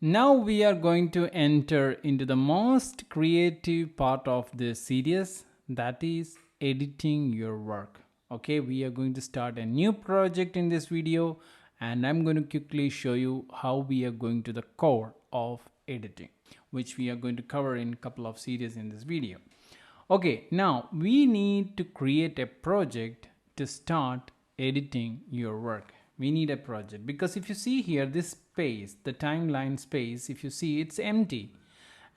Now we are going to enter into the most creative part of this series, that is editing your work. Okay, we are going to start a new project in this video and I'm going to quickly show you how we are going to the core of editing, which we are going to cover in a couple of series in this video. Okay, now we need to create a project to start editing your work. We need a project because if you see here, this space, the timeline space, if you see, it's empty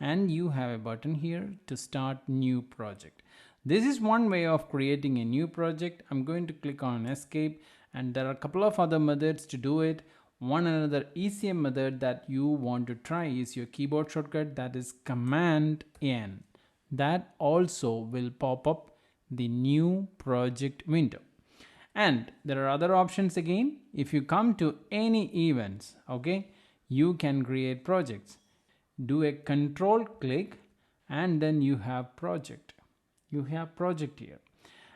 and you have a button here to start new project. This is one way of creating a new project. I'm going to click on escape and there are a couple of other methods to do it. One another easier method that you want to try is your keyboard shortcut, that is Command N. That also will pop up the new project window. And there are other options again. If you come to any events, okay, you can create projects. Do a control click and then you have project. You have project here.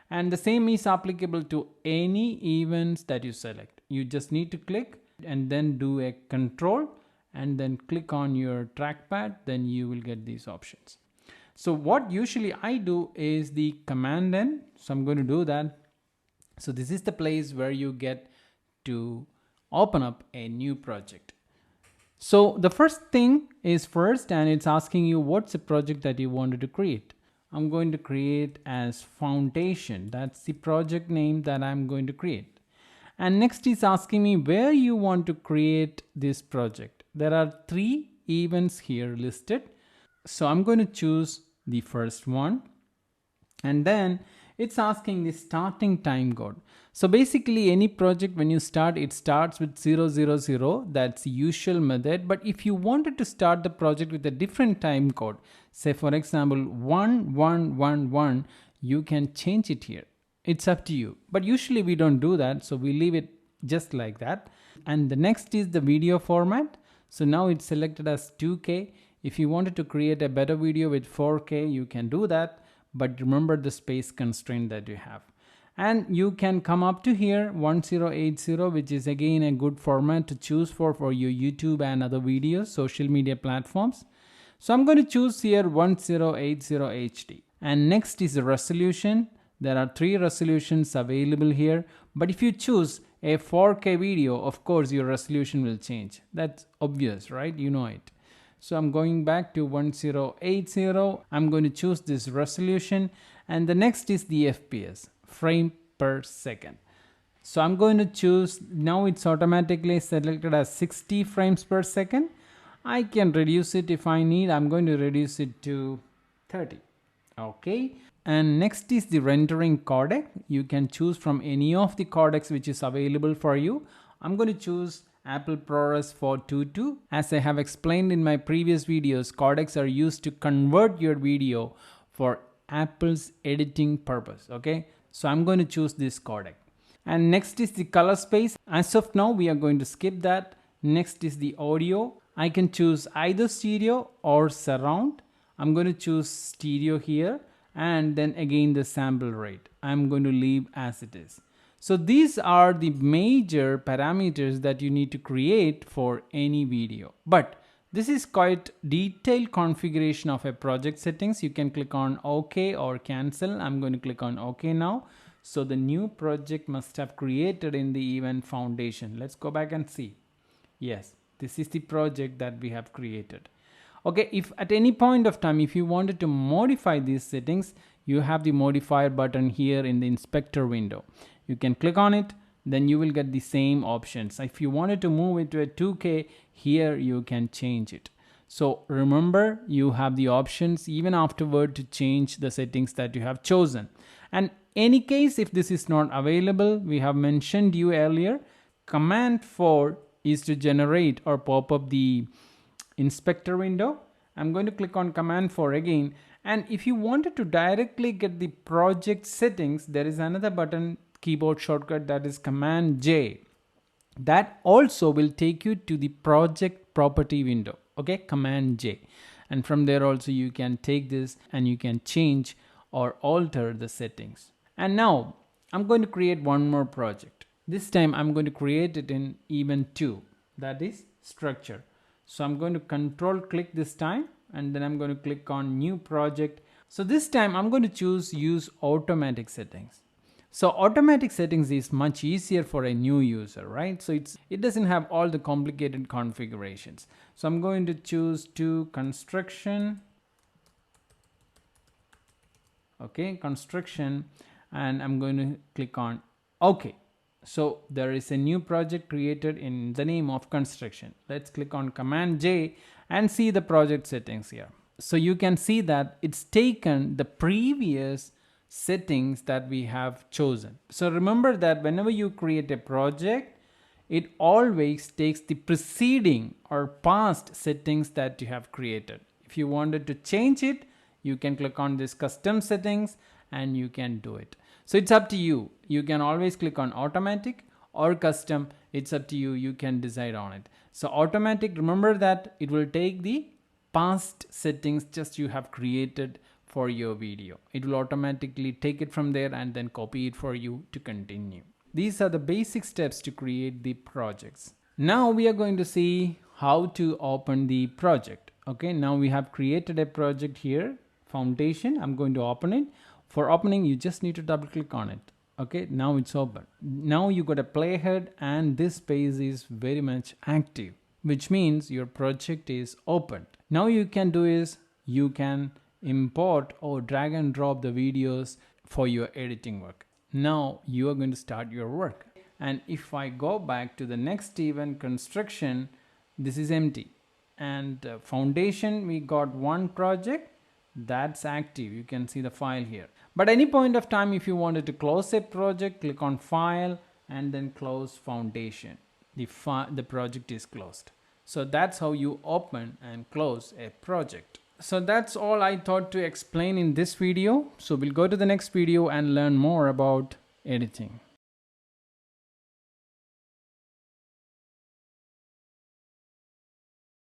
And the same is applicable to any events that you select. You just need to click and then do a control and then click on your trackpad, then you will get these options. So what usually I do is the Command N. So I'm going to do that. So this is the place where you get to open up a new project. So the first thing is first, and it's asking you what's the project that you wanted to create. I'm going to create as foundation. That's the project name that I'm going to create. And next is asking me where you want to create this project. There are 3 events here listed. So I'm going to choose the first one. And then it's asking the starting time code. So basically any project when you start, it starts with 000. That's the usual method. But if you wanted to start the project with a different time code, say for example 1111, you can change it here. It's up to you. But usually we don't do that. So we leave it just like that. And the next is the video format. So now it's selected as 2K. If you wanted to create a better video with 4K, you can do that. But remember the space constraint that you have. And you can come up to here 1080, which is again a good format to choose for your YouTube and other videos, social media platforms. So I'm going to choose here 1080 HD. And next is the resolution. There are 3 resolutions available here. But if you choose a 4K video, of course your resolution will change. That's obvious, right? You know it. So I'm going back to 1080. I'm going to choose this resolution. And the next is the FPS, frame per second. So I'm going to choose, now it's automatically selected as 60 frames per second. I can reduce it if I need. I'm going to reduce it to 30. Okay. And next is the rendering codec. You can choose from any of the codecs which is available for you. I'm going to choose Apple ProRes 422. As I have explained in my previous videos, codecs are used to convert your video for Apple's editing purpose. Okay, so I'm going to choose this codec. And next is the color space. As of now, we are going to skip that. Next is the audio. I can choose either stereo or surround. I'm going to choose stereo here. And then again the sample rate. I'm going to leave as it is. So these are the major parameters that you need to create for any video. But this is quite detailed configuration of a project settings. You can click on OK or cancel. I'm going to click on OK now. So the new project must have created in the event foundation. Let's go back and see. Yes, this is the project that we have created. Okay, if at any point of time, if you wanted to modify these settings, you have the modifier button here in the inspector window. You can click on it, then you will get the same options. If you wanted to move it to a 2K, here you can change it. So remember, you have the options even afterward to change the settings that you have chosen. And any case, if this is not available, we have mentioned you earlier, Command 4 is to generate or pop up the inspector window. I'm going to click on Command 4 again. And if you wanted to directly get the project settings, there is another button, keyboard shortcut, that is Command J. That also will take you to the project property window. Okay, Command J. And from there also you can take this and you can change or alter the settings. And now I'm going to create one more project. This time I'm going to create it in event 2, that is structure. So I'm going to control click this time, and then I'm going to click on new project. So this time I'm going to choose use automatic settings. So automatic settings is much easier for a new user, right? So it doesn't have all the complicated configurations. So I'm going to choose to construction. Okay, construction, and I'm going to click on OK. So there is a new project created in the name of construction. Let's click on Command J and see the project settings here. So you can see that it's taken the previous settings that we have chosen. So remember that whenever you create a project, it always takes the preceding or past settings that you have created. If you wanted to change it, you can click on this custom settings and you can do it. So it's up to you. You can always click on automatic or custom. It's up to you. You can decide on it. So automatic, remember that it will take the past settings just you have created for your video. It will automatically take it from there and then copy it for you to continue. These are the basic steps to create the projects. Now we are going to see how to open the project. Okay, now we have created a project here, foundation. I'm going to open it. For opening, you just need to double click on it. Okay, now it's open. Now you got a playhead and this page is very much active, which means your project is opened. Now you can do is you can import or drag and drop the videos for your editing work. Now you are going to start your work. And if I go back to the next event construction, this is empty. And foundation, we got one project that's active. You can see the file here. But any point of time, if you wanted to close a project, click on file and then close foundation. The project is closed. So that's how you open and close a project. So that's all I thought to explain in this video. So we'll go to the next video and learn more about editing.